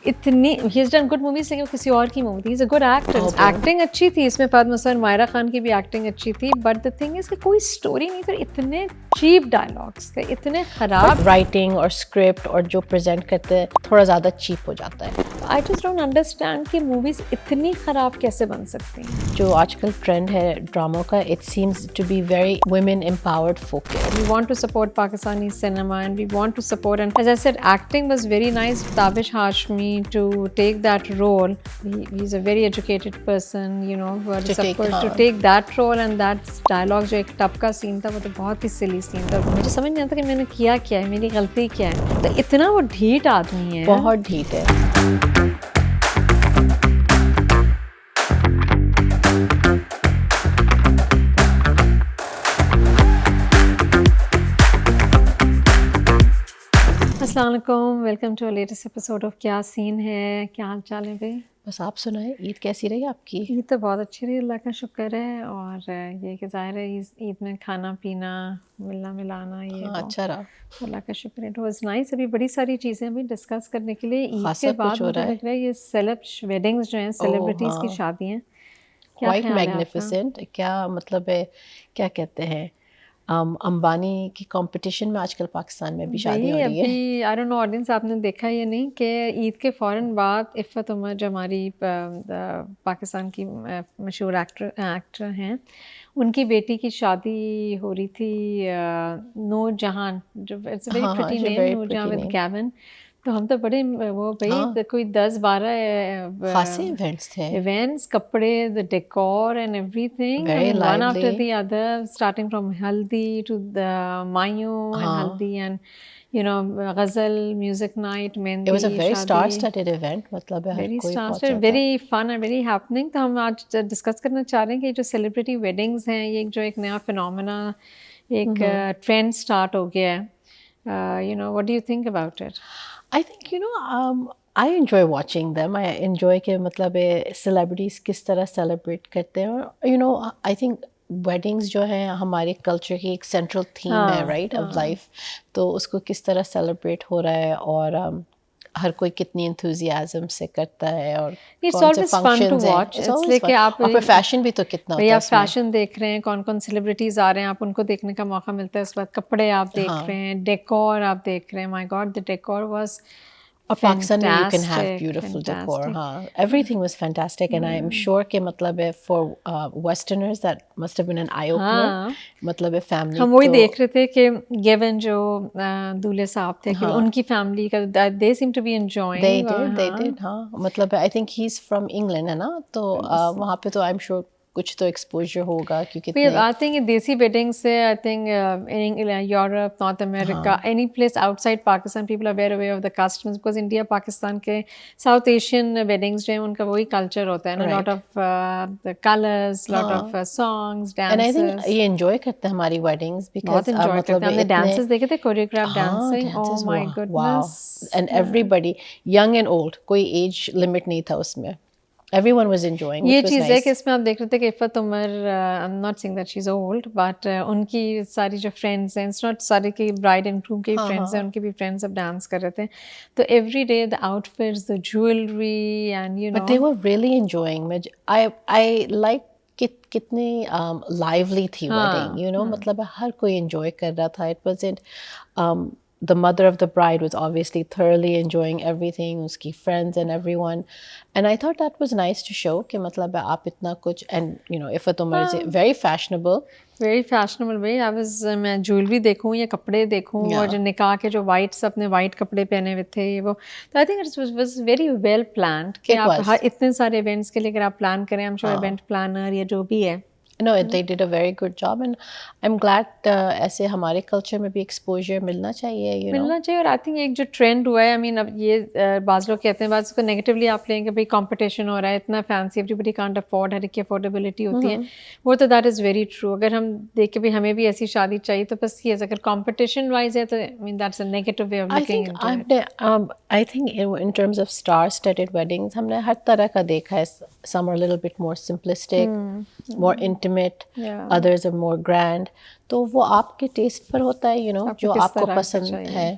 इतनी he has done good movies, लेकिन वो किसी और की मूवी थी। Is a good actor, acting अच्छी थी इसमें, फातिमा हसन, मायरा खान की भी एक्टिंग अच्छी थी, बट द थिंग इज कि कोई स्टोरी नहीं थी, इतने चीप डायलॉग्स थे, इतने खराब राइटिंग और स्क्रिप्ट और जो प्रेजेंट करते हैं थोड़ा ज़्यादा चीप हो जाता है। आई जस्ट डोंट अंडरस्टैंड कि मूवीज इतनी खराब कैसे बन सकती हैं। जो आजकल ट्रेंड है ड्रामों का, it seems to be very women empowered focus. We want to support Pakistani cinema and we want to support, and as I said, acting was very nice. Tabish Hashmi to take that role, he's a very educated person, you know, to take that role, and that dialogue जो एक टप का scene था वो तो बहुत ही सिली scene था, मुझे समझ नहीं आता कि मैंने किया क्या है, मेरी गलती क्या है, तो इतना वो ढीठ आदमी है, बहुत ढीठ है। अस्सलाम वालेकुम, welcome to latest episode of क्या सीन है। क्या हाल चाल है भाई? बस आप सुनाएं, ईद कैसी रही आपकी? ईद तो बहुत अच्छी रही, अल्लाह का शुक्र है। और ये कि ज़ाहिर है ईद में खाना पीना, मिलना मिलाना, ये अच्छा रहा, अल्लाह का शुक्र है। It was nice. अभी बड़ी सारी चीज़ें अभी डिस्कस करने के लिए ईद के बाद मुझे लग रहा है ये वेडिंग्स जो हैं, सेलिब्रिटीज़ की शादियाँ, क्या ख्याल है आपका? मैग्निफिसेंट, क्या मतलब है, क्या कहते हैं, अंबानी की कंपटीशन में आजकल पाकिस्तान में भी शादी हो रही है। अभी आई डोंट नो ऑडियंस आपने देखा या नहीं कि ईद के फ़ौरन बाद इफ़त उमर जो हमारी पाकिस्तान की मशहूर एक्टर हैं, उनकी बेटी की शादी हो रही थी नूर जहान, जो it's a very pretty name, Noor Jahan with Gavin. तो हम तो बड़े वो भाई कोई 10-12 खासे इवेंट्स, कपड़े, the decor and everything, one after the other, starting from हल्दी टू द मायू एंड हल्दी and you know ghazal music night, mehndi, it was a very star-studded event, मतलब है very हर कोई पहुंचा था, very fun and very happening। तो हम आज डिस्कस करना चाह रहे हैं कि जो सेलिब्रिटी वेडिंग्स हैं, ये जो एक नया फिनोमेना, एक ट्रेंड स्टार्ट हो गया है। You know, what do you think about it? I think I enjoy watching them. I enjoy कि मतलब celebrities किस तरह celebrate करते हैं, और I think weddings जो हैं हमारे culture की एक central theme है, right, of life। तो उसको किस तरह celebrate हो रहा है, और हर कोई कितनी enthusiasm से करता है, और कौन से functions हैं। इसलिए कि आप और फैशन भी तो कितना होता है, आप फैशन देख रहे हैं, कौन कौन सेलिब्रिटीज आ रहे हैं, आप उनको देखने का मौका मिलता है। उसके बाद कपड़े आप देख रहे हैं, डेकोर आप देख रहे हैं। My God, the decor was Pakistan में you can have beautiful decor, everything was fantastic, and I am sure कि मतलब है for Westerners that must have been an eye opener। मतलब है family, हम वही देख रहे थे कि गिवन जो दूल्हे साहब थे कि उनकी फैमिली का they seem to be enjoying, they did मतलब I think he's from England है ना, तो वहाँ पे तो I'm sure कुछ तो एक्सपोजर होगा, क्योंकि आई थिंक देसी वेडिंग से, I think in Europe, North America, any place outside Pakistan, people are very aware of the customs, because India Pakistan के साउथ एशियन वेडिंग्स जो हैं उनका वही कल्चर होता है ना, lot of the colours, lot of songs, dances. And I think ये enjoy करते हैं हमारी वेडिंग्स, बहुत एंजॉय करते हैं। हमने डांसेस देखे थे, choreograph dancing, oh my goodness, and everybody, young and old, कोई एज लिमिट नहीं था उसमें। Everyone was enjoying, ये चीज़ है कि इसमें आप देख रहे थे कि Iffat Umar, I am not saying that she is old, but उनकी सारी जो फ्रेंड्स हैं, इट्स नॉट सारी की ब्राइड एंड ग्रूम के फ्रेंड्स हैं, उनके भी फ्रेंड्स अब डांस कर रहे थे। तो every day the outfits, the jewellery, and you no, but they were really enjoying. I like कितनी लाइवली थी वेडिंग, मतलब हर कोई एंजॉय कर रहा था। It wasn't the mother of the bride was obviously thoroughly enjoying everything, uski friends and everyone, and I thought that was nice to show कि मतलब आप इतना कुछ, and Ifat Umar is very fashionable भाई। मैं ज्वेलरी देखूँ या कपड़े देखूँ, और जो निकाह के जो अपने वाइट कपड़े पहने हुए थे, वो तो I think it was very well planned कि आप हर इतने सारे इवेंट्स के लिए अगर आप प्लान करें, I am sure event planner या जो भी है, No, they did a very good job, and I'm glad ऐसे हमारे कल्चर में भी एक्सपोजर मिलना चाहिए, मिलना चाहिए। और आई थिंक एक जो ट्रेंड हुआ है, आई मीन अब ये बाज़ लोग कहते हैं, बाज़ उसको नेगेटिवली आप लेंगे, भाई कंपटीशन हो रहा है, इतना फैंसी, एवरीबडी कांट अफोर्ड, हर एक की अफोर्डेबिलिटी होती है, वो तो दैट इज़ वेरी ट्रू। अगर हम देख के भी हमें भी ऐसी शादी चाहिए, तो बस ये अगर कंपटीशन वाइज है, तो I mean that's a negative way of looking into it. I think in terms of star-studded weddings, हमने हर तरह का देखा है। Some are a little bit more simplistic, more intimate, others are more grand. तो वो आपके टेस्ट पर होता है, जो आपको पसंद है।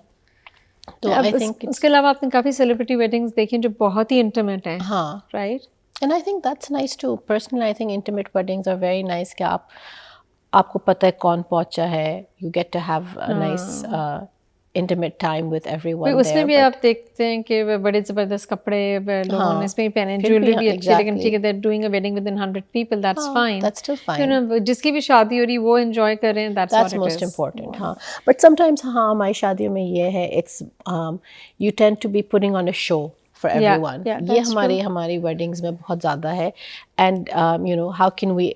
तो अब आई थिंक उसके अलावा आपने काफ़ी सेलिब्रिटी वेडिंग्स देखी हैं जो बहुत ही इंटीमेट हैं, हाँ, right? And I think that's nice too. Personally I think intimate weddings are very nice कि आपको पता है कौन पहुंचा है, you get to have a nice intimate time with फिर everyone उसमें there, भी but आप देखते हैं कि बड़े ज़बरदस्त कपड़े लोगों ने हाँ, इसमें भी पहने हैं, फिर भी ज्वेलरी भी अच्छी है, लेकिन exactly, ठीक है, they're doing a wedding within 100 people, that's हाँ, fine. that's still You fine. know, जिसकी भी शादी हो रही वो enjoy कर रहे हैं, that's That's what it most is. important, हाँ. But sometimes हाँ हमारी शादियों में ये है, it's you tend to be putting on a show for Yeah, everyone. yeah, ये that's हमारी weddings में बहुत ज़्यादा है, and you know how can we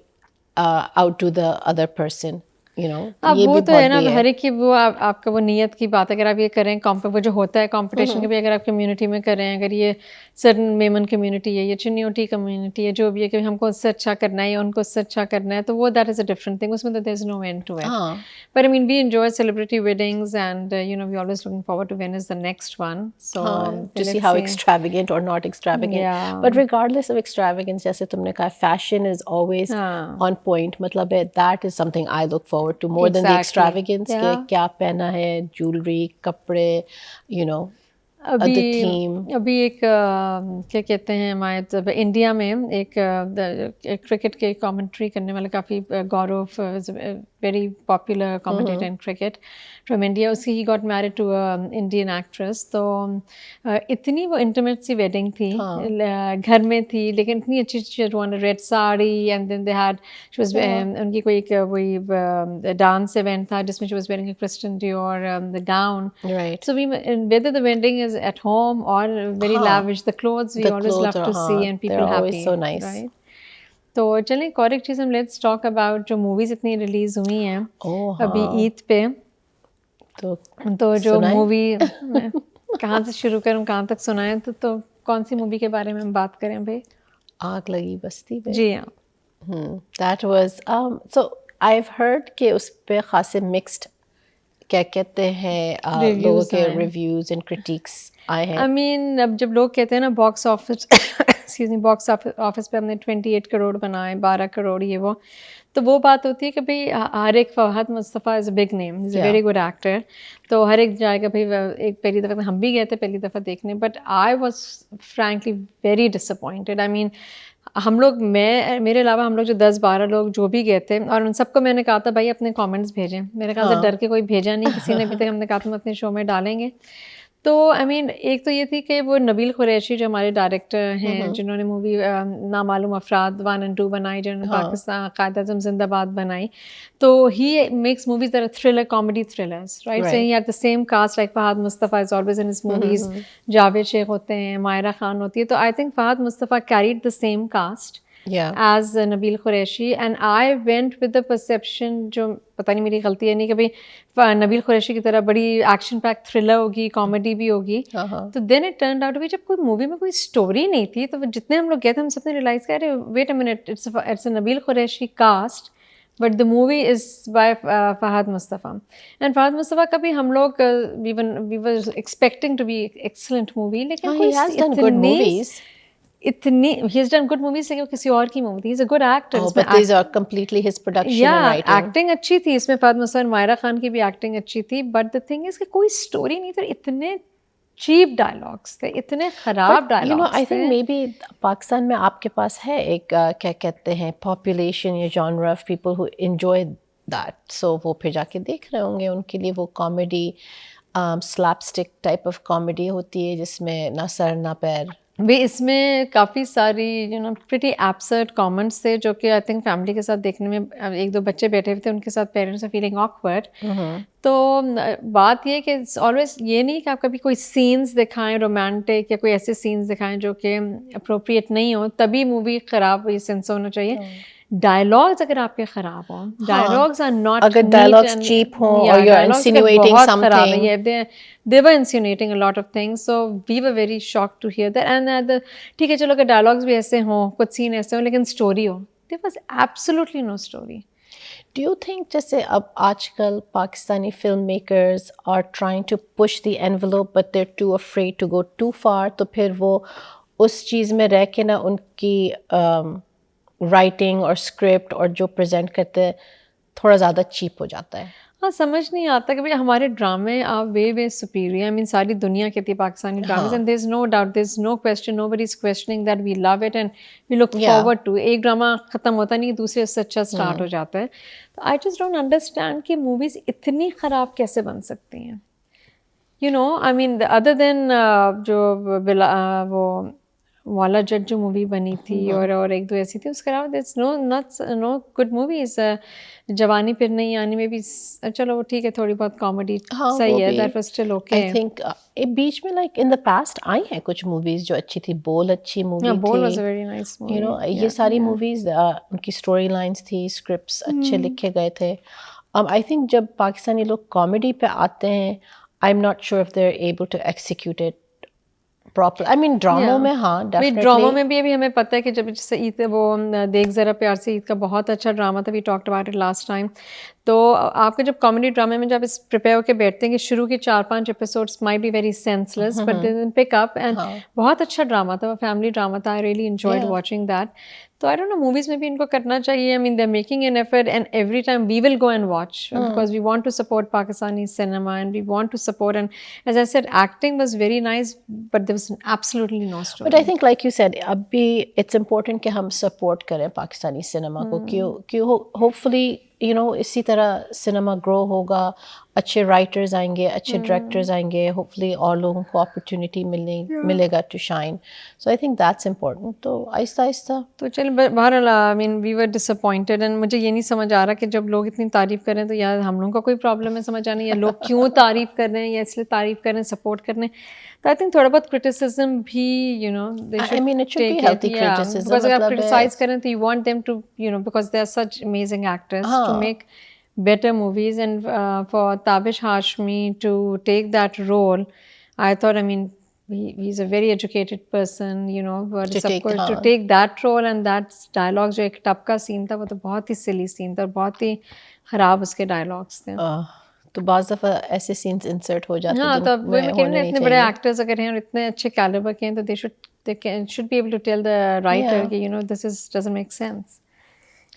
outdo the other person, you know, अब ये वो भी तो है बहुत ना, भी अब है. हर एक की वो आपका वो नियत की बात है, अगर आप ये करें वो जो होता है कंपटीशन के भी, अगर आप कम्युनिटी में करें, अगर ये सर्टन मेमन कम्युनिटी है या चिन्योटी कम्युनिटी है, जो भी है कि हमको उससे अच्छा करना है या उनको उससे अच्छा करना है, तो वो that is a different thing, उसमें तो there is no end to it. हाँ. But I mean, we enjoy celebrity weddings, and you know, we're always looking forward to when is the next one. So to see let's how see. extravagant or not extravagant. Yeah. But regardless of extravagance, जैसे तुमने कहा, fashion is always हाँ. on point. मतलब है, that is something I look forward to more than the Exactly. extravagance. कि Yeah. क्या पहना है, jewelry, कपड़े, you know, the theme. अभी एक क्या कहते हैं, हमारे जब इंडिया में एक क्रिकेट के कमेंट्री करने वाला काफ़ी Gaurav, very popular commentator in cricket from India, उसकी ही got married to Indian actress. तो इतनी वो इंटीमेट सी वेडिंग थी, घर में थी, लेकिन इतनी अच्छी red sari, and then they had she was उनकी कोई एक वही डांस इवेंट था जिसमें she was wearing a Christian Dior the gown. Right. So whether the wedding is at home or very lavish, the clothes we The always clothes love are, to see and people they're always happy, so nice. right? तो चलें एक और एक चीज़ हम let's talk about जो movies इतनी release हुई हैं अभी हाँ. ईद पे. तो जो सुनाएं? मूवी कहाँ से शुरू करूँ, कहाँ तक सुनाएं, तो कौन सी मूवी के बारे में हम बात करें भाई? आग लगी बस्ती पे. जी हाँ. That was so I've heard कि उस पे खासे mixed क्या कहते हैं लोगों के रिव्यूज एंड क्रिटिक्स आए हैं. आई मीन अब जब लोग कहते हैं ना box office excuse me box office पे हमने 28 करोड़ बनाए, 12 करोड़ ये वो, तो वो बात होती है कि भाई हर एक Fahad Mustafa is a big name, is a very good actor, तो हर एक जाएगा भाई. एक पहली दफ़ा हम भी गए थे पहली दफ़ा देखने, but I was frankly very disappointed. I mean हम लोग, मेरे अलावा हम लोग जो 10-12 लोग जो भी गए थे, और उन सबको मैंने कहा था भाई अपने कमेंट्स भेजें. मेरे ख्याल से डर के कोई भेजा नहीं किसी ने अभी तक. हमने कहा था हम अपने शो में डालेंगे. तो आई मीन एक तो ये थी कि वो नबील कुरैशी जो हमारे डायरेक्टर हैं, जिन्होंने मूवी नामालूम अफराद 1 and 2 बनाई, जिन्होंने पाकिस्तान कायद-ए-आज़म जिंदाबाद बनाई, तो he makes movies that are thriller comedy thrillers, right? So he had the same cast like Fahad Mustafa is always in his movies. Javed Sheikh होते हैं, मायरा खान होती है, तो I think Fahad Mustafa carried the same cast as Nabil Qureshi, and I went with the perception, जो पता नहीं मेरी गलती है नहीं, कि भाई नबील कुरैशी की तरह बड़ी एक्शन पैक थ्रिलर होगी, कॉमेडी भी होगी. तो देन इट टर्न्ड आउट कि जब कोई मूवी में कोई स्टोरी नहीं थी, तो जितने हम लोग गए थे हम सबने रियलाइज किया, अरे wait a minute, it's a Nabeel Qureshi cast but the movie is by Fahad Mustafa. And Fahad Mustafa का भी हम लोग we were expecting to be excellent movie, लेकिन कोई इतनी he has done good movies, लेकिन किसी और की मूवी थी. He's a good actor. But these are completely his production and writing. Acting अच्छी थी इसमें, फहद मुस्तफ़ा और मायरा खान की भी एक्टिंग अच्छी थी, बट द थिंग इज कि कोई स्टोरी नहीं थी. इतने चीप डायलॉग्स थे, इतने खराब dialogues. You know I think may be Pakistan में आपके पास है एक क्या कहते हैं पॉपुलेशन या genre of people who enjoy that, so वो फिर जाके देख रहे होंगे. उनके लिए वो comedy slapstick type of comedy होती है जिसमें ना सर ना पैर. भी इसमें काफ़ी सारी you know pretty absurd comments थे, जो कि आई थिंक फैमिली के साथ देखने में, एक दो बच्चे बैठे हुए थे उनके साथ, पेरेंट्स आर फीलिंग ऑकवर्ड. तो बात ये कि ऑलवेज ये नहीं कि आप कभी कोई सीन्स दिखाएं रोमांटिक या कोई ऐसे सीन्स दिखाएं जो कि अप्रोप्रिएट नहीं हो, तभी मूवी ख़राब ये सेंस होना चाहिए. डायलॉग्स अगर आपके खराब हो, डायलॉग्स आर नॉट, अगर डायलॉग्स चीप हो और you are insinuating something, they were insinuating a lot of things, so we were very shocked to hear that. And ठीक है चलो अगर डायलॉग्स भी ऐसे हों, कुछ सीन ऐसे हो, लेकिन स्टोरी हो, there was absolutely no story. Do you think जैसे अब आजकल Pakistani film makers are trying to push the envelope but they are too afraid to go too far, तो फिर वो उस चीज़ में रह के ना उनकी राइटिंग और स्क्रिप्ट और जो प्रेजेंट करते हैं थोड़ा ज़्यादा चीप हो जाता है? हाँ, समझ नहीं आता कि भाई हमारे ड्रामे are way way superior. I mean सारी दुनिया कहती है पाकिस्तानी ड्रामेज, हाँ and there is no doubt, there is no question, nobody is questioning that, we love it and we look या फॉरवर्ड टू। एक ड्रामा खत्म होता नहीं, दूसरे से अच्छा स्टार्ट हो जाता है। तो आई जस्ट डोंट अंडरस्टैंड कि मूवीज इतनी खराब कैसे बन सकती हैं। You no, I mean other than जो वो वाला जट जो मूवी बनी थी, और एक दो ऐसी थी, उसके अलावा there no not no good movies. Jawani Phir नहीं आनी में भी चलो वो ठीक है, थोड़ी बहुत कॉमेडी हाँ सही वो है, भी that was still okay. I think बीच में like in the past I हैं कुछ मूवीज जो अच्छी थी। बोल अच्छी हाँ, मूवी बोल थी, was a very nice you movie. No ये सारी मूवीज उनकी स्टोरी लाइंस थी, स्क्रिप्ट्स अच्छे लिखे गए थे। आई थिंक जब पाकिस्तानी लोग कॉमेडी पे आते हैं, I am not sure if they are able to execute it proper. I mean ड्रामो में हाँ भाई ड्रामा डेफिनेटली में भी अभी हमें पता है कि जब जैसे ईद वो देख ज़रा प्यार से ईद का बहुत अच्छा ड्रामा था, we talked about it last time. तो आपके जब कॉमेडी ड्रामे में जब इस प्रिपेयर होकर बैठते हैं कि शुरू के 4-5 episodes might be very senseless, but then pick up and हाँ बहुत अच्छा ड्रामा था, वो फैमिली ड्रामा था, आई रियली एंजॉयड या वाचिंग दैट। तो आई डोंट नो, मूवीज़ में भी इनको करना चाहिए। I mean they are making an effort and every time we will go and watch because we want to support Pakistani cinema and we want to support, and as I said acting was very nice but there was absolutely no but I story. Think like you said अब भी it's important कि हम support करें Pakistani cinema को। क्यों क्यों hopefully you know इसी तरह सिनेमा ग्रो होगा, अच्छे राइटर्स आएंगे, अच्छे डायरेक्टर्स आएंगे, होपफुली और लोगों को अपॉर्चुनिटी मिलेगा to shine. So I think that's important. तो आहिस्ता आहिस्ता तो चल बहरहाल, I mean we were disappointed, and मुझे ये नहीं समझ आ रहा कि जब लोग इतनी तारीफ़ कर रहे हैं तो यार हम लोगों का कोई प्रॉब्लम है समझ आने, या लोग क्यों तारीफ़ कर रहे हैं, या इसलिए तारीफ़ कर रहे हैं, सपोर्ट कर रहे हैं। तो आई थिंक थोड़ा बहुत क्रिटिसिज्म भी, you know, they I should mean it should take be it, healthy या criticism बिकॉज अगर आप मतलब क्रिटिसाइज करें तो you want them to, you know, because they are such amazing actors to हाँ make better movies, and for Tabish Hashmi to take that role, I thought, I mean, he's a very educated person, you know, but to take to हाँ take that role and that dialogue, जो एक टप का scene था, वो तो बहुत ही सिली scene था और बहुत ही ख़राब उसके डायलॉग्स थे। तो बाज़ दफ़ा ऐसे सीन्स इंसर्ट हो जाते हाँ, तो अब वही जिनमें मैं कह रही हूँ होने ना, नहीं इतने बड़े चाहिए। एक्टर्स अगर हैं और इतने अच्छे कैलिबर के हैं, तो they should be able to tell the writer Yeah कि, you know, this doesn't make sense.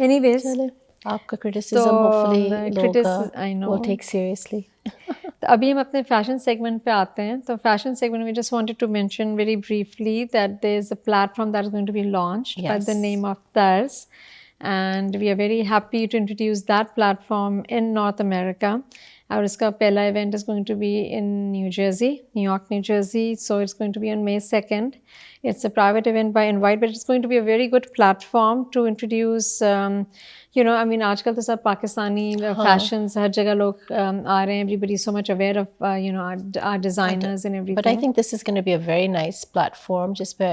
Anyways, चले आपका तो क्रिटिसिज्म होपफुली लोगों का I know, will take seriously। तो अभी हम अपने फैशन सेगमेंट पे आते हैं। तो फैशन सेगमेंट में just wanted to mention very briefly that there is a platform that is going to be launched by the name of Tars, and we are very happy to introduce that platform in North America. और इसका पहला event is going to be in New York New Jersey, so it's going to be on May 2nd. It's a private event by invite, but it's going to be a very good platform to introduce, you know, I mean, आजकल तो सब Pakistani fashions हर जगह लोग आ रहे हैं, everybody is so much aware of, you know, our designers and everything. But I think this is going to be a very nice platform just by,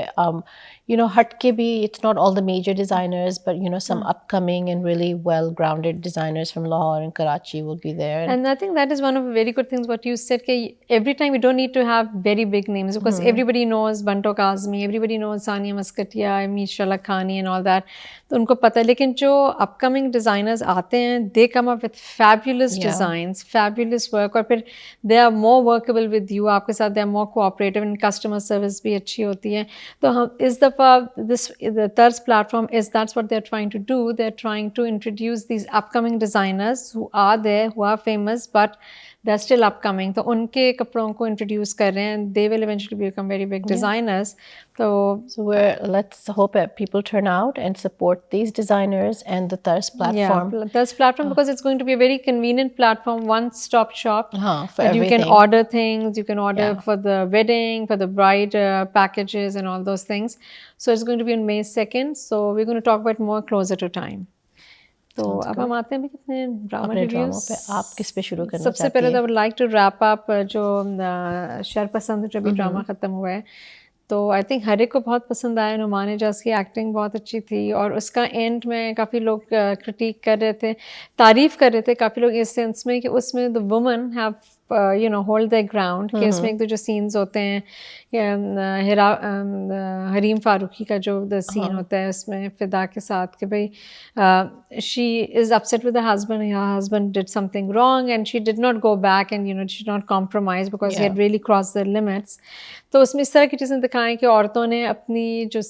you know, हट के भी, it's not all the major designers, but, you know, some upcoming and really well-grounded designers from Lahore and Karachi will be there. And I think that is one of the very good things what you said, कि every time we don't need to have very big names, because everybody knows Banto Kazmi, everybody knows Sania Maskatia, Misha Lakhani and all that. तो उनको पता है, लेकिन जो upcoming designers आते हैं, they come up with fabulous designs, fabulous work, और फिर they are more workable with you, आपके साथ they are more cooperative, and customer service भी अच्छी होती है। तो हम इस दफ़ा the Tars platform is that's what they are trying to do, they are trying to introduce these upcoming designers who are there, who are famous but they are still upcoming. तो उनके कपड़ों को इंट्रोड्यूस कर रहे हैं, they will eventually become very big designers. तो let's hope that people turn out and support these designers and the Thirst platform. Yeah, Thirst platform, because it's going to be a very convenient platform, one-stop shop. For that you can everything. order things, you can order Yeah. for the wedding, for the bride packages and all those things. So it's going to be on May 2nd. So we're going to talk about more closer to time. तो अब हम आते हैं भी कितने drama अपने ड्रामों reviews पे आप किस पे शुरू करना सबसे चाहती पहले हैं? तो लाइक टू रैप अप जो शरपसंद जो भी ड्रामा ख़त्म हुआ है, तो आई थिंक हर एक को बहुत पसंद आया। नुमान एजाज की एक्टिंग बहुत अच्छी थी, और उसका एंड में काफ़ी लोग क्रिटिक कर रहे थे, तारीफ़ कर रहे थे काफ़ी लोग, इस सेंस में कि उसमें the woman have you know hold the ground, कि उसमें एक तो जो सीन्स होते हैं, हरीम फारूकी का जो द सीन होता है उसमें फिदा के साथ, कि भाई she is upset with the husband, her husband did something wrong and she did not go back and, you know, she did not compromise because he had really crossed the limits. तो उसमें इस तरह की चीज़ें दिखाएं कि औरतों ने अपनी जो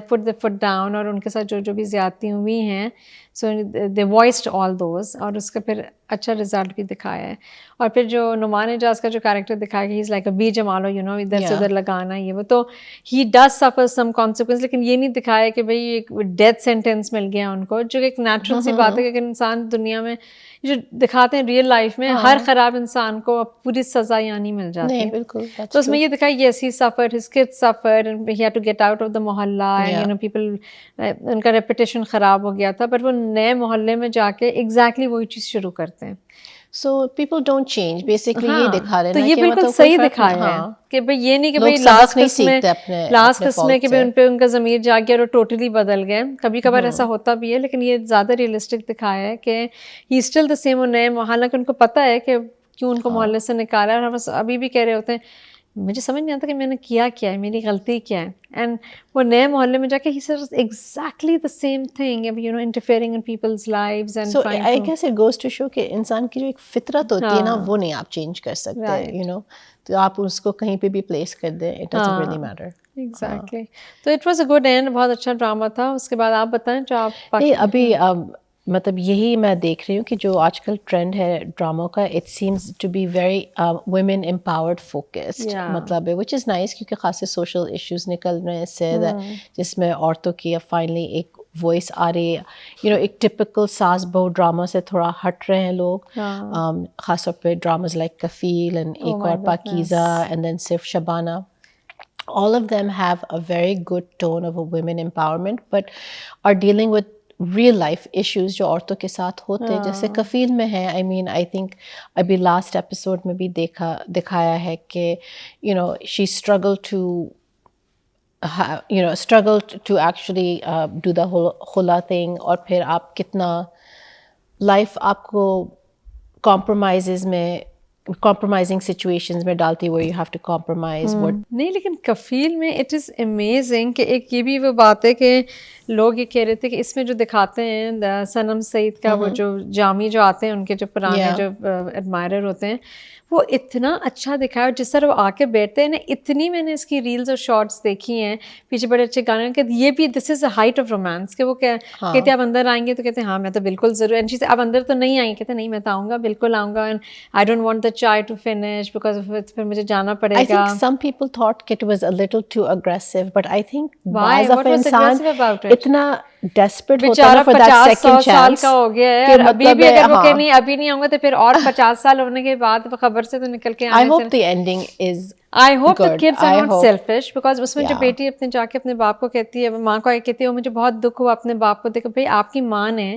पुट द फुट डाउन और उनके साथ जो जो भी ज़्यादती हुई हैं, सो दे वॉइस्ड ऑल दोज, और उसका फिर अच्छा रिजल्ट भी दिखाया है। और फिर जो नुमान एजाज का जो कैरेक्टर दिखाया कि ही इज़ लाइक अ बी जमालो, यू नो, इधर से उधर लगाना ये वो, तो he does suffer some consequence, लेकिन ये नहीं दिखाया कि भाई एक डेथ सेंटेंस मिल गया उनको, जो एक नेचुरल सी बात है कि अगर इंसान दुनिया में जो दिखाते हैं रियल लाइफ में हर ख़राब इंसान को पूरी सज़ा यहाँ नहीं मिल जाती। नहीं, बिल्कुल, तो उसमें ये दिखाई, yes he suffered, his kids suffered and he had to get out of the mohalla, and you know people, उनका रेपुटेशन ख़राब हो गया था, पर वो नए मोहल्ले में जाके एग्जैक्टली वही चीज़ शुरू करते हैं। So people don't change, basically ये दिखा रहे हैं तो ना ये कि बिल्कुल मतलब सही दिखाया है कि भाई ये नहीं कि भाई लास्ट किस्म में कि भाई उन पे उनका ज़मीर जाग गया और टोटली बदल गए। कभी कभार ऐसा होता भी है, लेकिन ये ज़्यादा रियलिस्टिक दिखाया है कि ही स्टिल द सेम, नए, हालांकि उनको पता है कि क्यों उनको मोहल्ले से निकाला है, और बस अभी भी कह रहे होते हैं मुझे समझ नहीं आता कि मैंने किया क्या है, मेरी गलती क्या है, एंड वो नए मोहल्ले में जाके he says exactly the same thing, you know, interfering in people's lives and so I guess it goes to show कि इंसान की जो एक फितरत होती है ना, वो नहीं आप चेंज कर सकते, यू नो, तो आप उसको कहीं पे भी प्लेस कर दें, it doesn't really matter. Exactly. तो it was a good end, बहुत अच्छा ड्रामा था। उसके बाद आप बताएं जो आप नहीं अभी मतलब यही मैं देख रही हूँ कि जो आजकल ट्रेंड है ड्रामों का, it seems to be very women empowered focused, मतलब विच इज़ नाइस, क्योंकि खासे सोशल इश्यूज निकल रहे हैं इससे, जिसमें औरतों की अब फाइनली एक वॉइस आ रही है, यू नो, एक टिपिकल सास बहू ड्रामा से थोड़ा हट रहे हैं लोग, ख़ासतौर पे ड्रामाज लाइक कफील एंड एक और पाकीज़ा एंड देन सिर्फ Shabana, all of them have a very good tone of a women empowerment, but are dealing with real life issues जो औरतों के साथ होते हैं, जैसे कफील में है। I mean, I think अभी last episode में भी दिखाया है कि you know she struggled to actually do the whole khula thing, और फिर आप कितना life आपको compromising situations में डालती है, where you have to compromise what नहीं, लेकिन कफील में इट इज़ अमेजिंग कि एक ये भी वो बात है कि लोग ये कह रहे थे कि इसमें जो दिखाते हैं सनम सईद का वो जो जामी जो आते हैं उनके जो पुराने जो एडमायरर होते हैं, वो इतना अच्छा दिखाया, और जिस तरह वो आके बैठते हैं ना, इतनी मैंने इसकी रील्स और शॉर्ट्स देखी हैं, पीछे बड़े अच्छे गाने के, ये भी this is a height of romance कि वो कहते आप अंदर आएंगे, तो कहते हैं हाँ मैं तो बिल्कुल ज़रूर, एंड चीज़ आप अंदर तो नहीं आएंगे, कहते नहीं मैं तो आऊँगा, बिल्कुल आऊँगा, and I don't want the चाय टू फिनिश बिकॉज फिर मुझे जाना पड़ेगा। I think some people thought it was a little too aggressive, but I think Why? What was aggressive about it? इतना desperate होता बेचारा है for that second 50-100 साल chance का हो गया है, कि और अभी भी अगर वो कहे नहीं अभी नहीं आऊंगा, तो फिर और 50 साल होने के बाद खबर से तो निकल के I hope the ending is I hope good. the kids are not selfish, because उसमें जो Yeah. बेटी अपने जाके अपने बाप को कहती है, माँ को कहती है, वो मुझे बहुत दुख हुआ अपने बाप को देखो, भाई आपकी माँ ने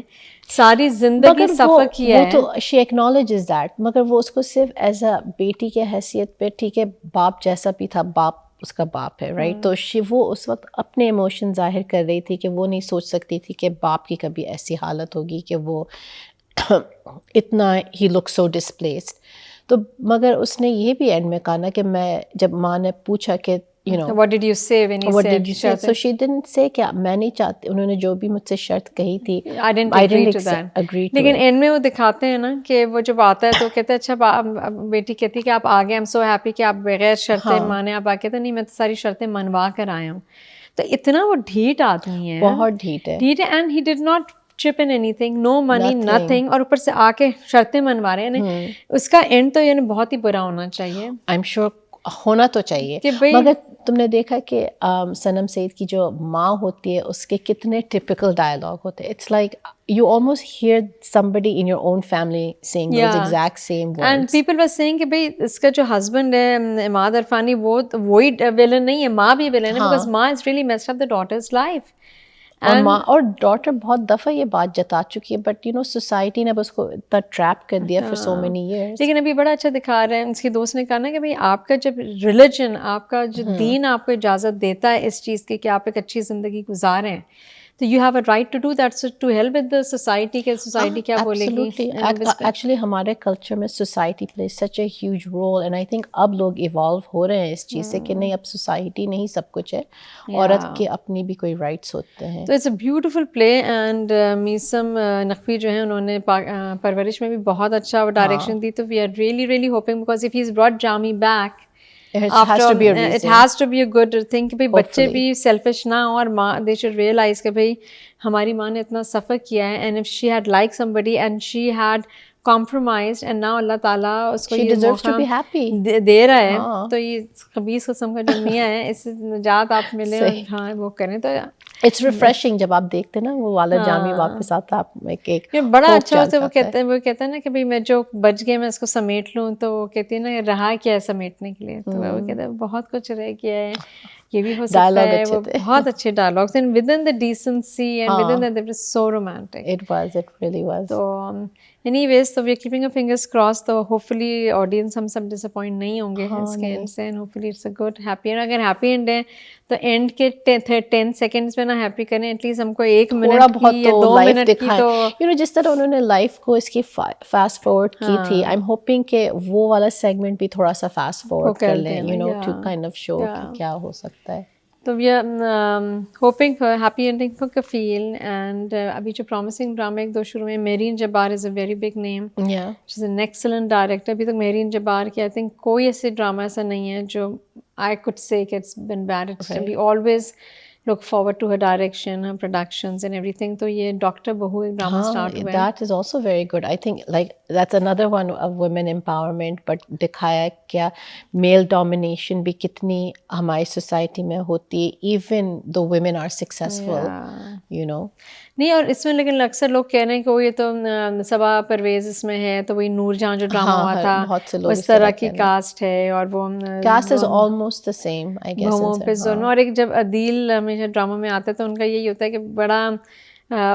सारी जिंदगी सफर किया है, तो she acknowledges that, मगर वो उसको सिर्फ एज अ बेटी के हैसियत पे, ठीक है बाप जैसा भी था, बाप उसका बाप है, राइट, तो वो उस वक्त अपने इमोशन जाहिर कर रही थी कि वो नहीं सोच सकती थी कि बाप की कभी ऐसी हालत होगी कि वो इतना ही लुक सो डिस्प्लेस्ड। तो मगर उसने ये भी एंड में कहा ना कि मैं, जब माँ ने पूछा कि you know what did you say when he what said did you say, so she didn't say क्या मैं नहीं चाहती, उन्होंने जो भी मुझसे शर्त कही थी I didn't agree to that, लेकिन एंड में वो दिखाते हैं ना कि वो जब आता है तो कहते हैं अच्छा, बेटी कहती है कि आप आ गए, आई एम सो हैप्पी कि आप बगैर शर्तें माने आप आके, तो नहीं मैं तो सारी शर्तें मनवा कर आया हूँ। तो इतना वो ढीठ आदमी है, बहुत ढीठ है, and he did not chip in anything, no money, nothing, और ऊपर से आके शर्तें मनवा रहे हैं। उसका एंड तो यानी बहुत ही बुरा होना चाहिए, I'm sure होना तो चाहिए, मगर तुमने देखा कि सनम सईद की जो माँ होती है उसके कितने टिपिकल डायलॉग होते हैं, it's like you almost hear somebody in your own family saying those exact same words, and people were saying कि भाई इसका जो हस्बैंड है इमाद अरफानी, वो वही विलन नहीं है, माँ भी विलन है, because माँ is really messed up the daughter's life, और माँ और डॉटर बहुत दफ़ा ये बात जता चुकी है, बट यू नो सोसाइटी ने उसको इतना ट्रैप कर दिया फॉर सो मेनी इयर्स। लेकिन अभी बड़ा अच्छा दिखा रहे हैं, उसकी दोस्त ने कहा ना कि भाई आपका जब रिलीजन, आपका जो दीन आपको इजाज़त देता है इस चीज़ की कि आप एक अच्छी ज़िंदगी गुजारें, तो you have a right to do that, to help with the society के सोसाइटी क्या बोलेगी। एक्चुअली हमारे कल्चर में society plays such a huge role, and I think अब लोग इवॉल्व हो रहे हैं इस चीज़ से कि नहीं अब सोसाइटी नहीं सब कुछ है, औरत के अपनी भी कोई राइट्स होते हैं। तो it's a beautiful play, and Meesam Naqvi जो है उन्होंने परवरिश में भी बहुत अच्छा डायरेक्शन दी, तो we are really hoping, because if he is brought Jami back It has to be a reason. It has to be a good thing कि भाई बच्चे Hopefully. भी selfish ना हो और माँ they should realize कि भाई हमारी माँ ने इतना suffer किया है and if she had liked somebody and she had compromised and now अल्लाह ताला उसको She ये deserves to मौका be happy. दे रहा है हाँ. तो ये खबीस किस्म का जो मियाँ है इससे निजात आप मिले और सही. हाँ वो करें तो It's refreshing जब आप देखते हैं ना वो वाला जामी वापस आता है, आप में एक ये बड़ा hope अच्छा होता है। जाग वो कहते हैं ना कि भाई मैं जो बच गया मैं इसको समेट लूँ, तो वो कहती है ना रहा क्या है समेटने के लिए, तो वो कहते हैं बहुत कुछ रह गया है, ये भी हो सकता Dialogue है। अच्छे वो थे. बहुत अच्छे dialogues and within the decency and within हाँ. That it was so romantic. It really was. तो एनीवेज तो we are keeping a fingers crossed, तो होपफुली ऑडियंस हम सब डिसअपॉइंट नहीं होंगे इसके एंड से, and hopefully it's a good happy end. अगर हैप्पी एंड है तो एंड के 10 सेकंड्स में ना हैप्पी करें, एटलीस्ट हमको 1 मिनट की या 2 मिनट की तो यू नो जिस तरह उन्होंने लाइफ को इसकी फास्ट फॉरवर्ड की थी, आई एम होपिंग कि वो वाला सेगमेंट भी थोड़ा सा फास्ट फॉरवर्ड कर लें, you know, to kind of show कि क्या हो सकता है। तो we are hoping for happy ending for Kafeel and अभी जो प्रॉमिसिंग ड्रामा 1-2 शुरू में, Mareen Jabbar is a very big name, she is an excellent director. अभी तक मेरीन जब्बार की आई थिंक कोई ऐसे ड्रामा ऐसा नहीं है जो आई कुड से कि it's been bad, it's we always look forward to her direction, her productions and everything. तो ये डॉक्टर बहू एक ड्रामा स्टार्ट हुआ है, that is also very good. I think like that's another one of women empowerment, but दिखाया क्या male domination भी कितनी हमारी society में होती है, even though women are successful, you know. नहीं, और इसमें लेकिन अक्सर लोग कह रहे हैं कि वो ये तो सबा परवेज इसमें है, तो वही नूरजहां जो ड्रामा हुआ था बहुत से लोग उस तरह की कास्ट है, और वो cast is almost the same I guess बहुओं पे जोन। और एक जब अदील हमेशा ड्रामा में आता है तो उनका यही होता है कि बड़ा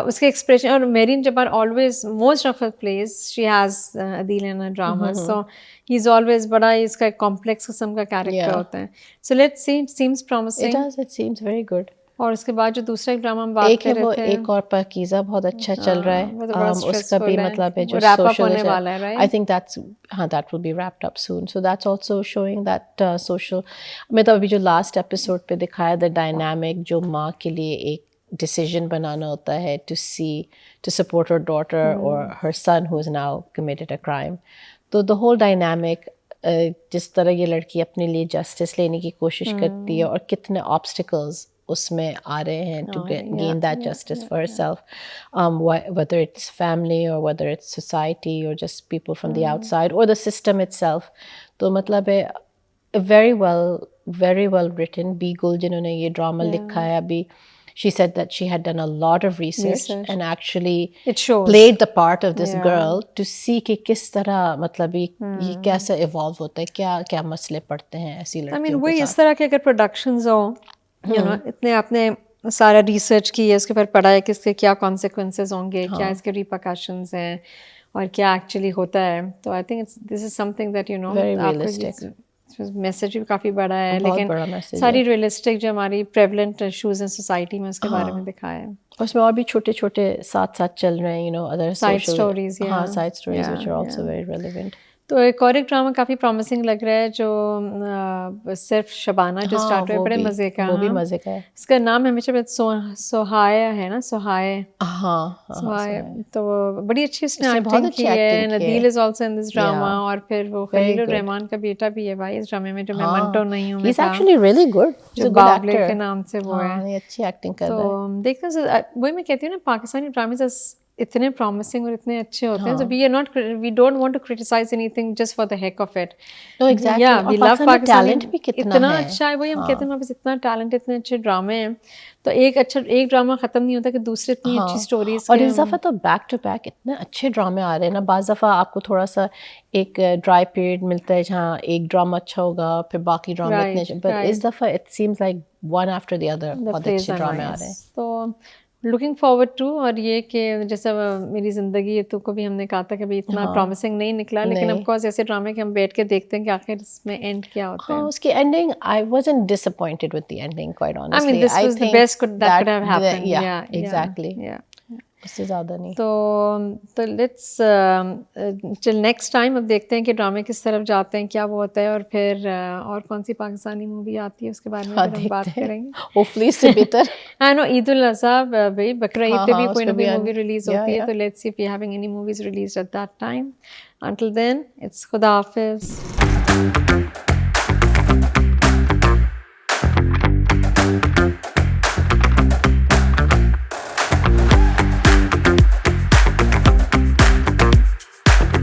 उसके एक्सप्रेशन, और Mareen Jabbar always most of her plays she has Adeel in a drama, so he is always बड़ा इसका कॉम्प्लेक्स किस्म का कैरेक्टर होता है। So let's see, it seems promising, it seems very good. और उसके बाद जो दूसरा ड्रामा हम बात कर रहे थे, एक और पाकीज़ा बहुत अच्छा चल रहा है, उसका भी मतलब है जो सोशल वाला है, right? I think that's that will be wrapped up soon, so that's also showing that social, मतलब अभी जो लास्ट एपिसोड पे दिखाया द डायनामिक जो माँ के लिए एक डिसीजन बनाना होता है टू सपोर्ट हर डॉटर और her son who is now committed a crime, तो द होल डायनामिक जिस तरह ये लड़की अपने लिए जस्टिस लेने की कोशिश करती है और कितने ऑब्स्टिकल्स उसमें आ रहे हैं to gain that justice for herself, whether it's family or whether it's society or just people from the outside or the system itself. तो मतलब है very well written. Beagle जिन्होंने ये ड्रामा लिखा है अभी, she said that she had done a lot of research and actually played the part of this girl to see कि किस तरह मतलब ये कैसे evolve होता है, क्या मसले पड़ते हैं ऐसी लड़कियों के साथ। वही इस तरह के अगर प्रोडक्शंस हो, यू नो, इतने आपने सारा रिसर्च की है, उसके ऊपर पढ़ा है कि इसके क्या कॉन्सिक्वेंसेस होंगे, क्या इसके रिपरकशंस हैं और क्या एक्चुअली होता है, तो I think this is something that you know message भी काफ़ी बड़ा है, लेकिन सारी रियलिस्टिक जो हमारी प्रेवलेंट इशूज हैं सोसाइटी में उसके बारे में दिखाया है। उसमें और भी छोटे छोटे साथ चल रहे हैं, you know, other side stories, side stories which are also very relevant. तो एक और एक ड्रामा काफ़ी प्रॉमिसिंग लग रहा है जो सिर्फ शबाना जो स्टार्ट हुआ, बड़े मज़े का, वो भी मज़े का है। इसका नाम हमेशा सोहाया है ना, सोहाय, सोहाय, तो बड़ी अच्छी उसने एक्टिंग की है। Nadeel is also in this drama, और फिर वो खलील रहमान का बेटा भी है भाई इस ड्रामे में, जो मैं मंटो नहीं हूँ, he is actually really good, जो बाबले के नाम से वो है, अच्छी एक्टिंग कर रहा है। तो देखते हैं, वही मैं कहती हूँ ना, पाकिस्तानी ड्रामे इतने प्रॉमिसिंग और इतने अच्छे होते हैं, so we don't want to criticize anything just for the heck of it. No, exactly. Yeah, we love Pakistani talent भी इतना अच्छा है, वही हम कहते हैं वहाँ पे इतना टैलेंट, इतने अच्छे ड्रामे हैं, तो एक ड्रामा खत्म नहीं होता कि दूसरे इतनी अच्छी स्टोरीज, और इस दफ़ा तो बैक टू बैक इतने अच्छे ड्रामे आ रहे हैं ना। बाज़ दफ़ा आपको थोड़ा सा एक ड्राई पीरियड मिलता है जहाँ एक ड्रामा अच्छा होगा फिर बाकी ड्रामा इतने अच्छे, बट इस दफ़ा it seems like one after the other बहुत अच्छे ड्रामे आ रहे हैं, तो लुकिंग फॉरवर्ड टू। और ये कि जैसे मेरी ज़िंदगी है तो को भी हमने कहा था कि भाई इतना प्रॉमिसिंग नहीं निकला, लेकिन ऑफ कोर्स ऐसे ड्रामे के हम बैठ के देखते हैं कि आखिर इसमें एंड क्या होता है। उसकी ending, I wasn't disappointed with the ending, quite honestly. I mean, this was the best that could have happened. Yeah, exactly. Yeah. उससे ज़्यादा नहीं। तो लेट्स टिल नेक्स्ट टाइम अब देखते हैं कि ड्रामे किस तरफ जाते हैं, क्या वो होता है, और फिर और कौन सी पाकिस्तानी मूवी आती है उसके बारे में हम बात करेंगे, होपफुली इससे बेहतर। आई नो ईद उल अज़हा भाई बकरा ईद पे भी कोई ना कोई मूवी रिलीज होती है, तो let's see if you having any movies released at that time. Until then, it's खुदा हाफिज़।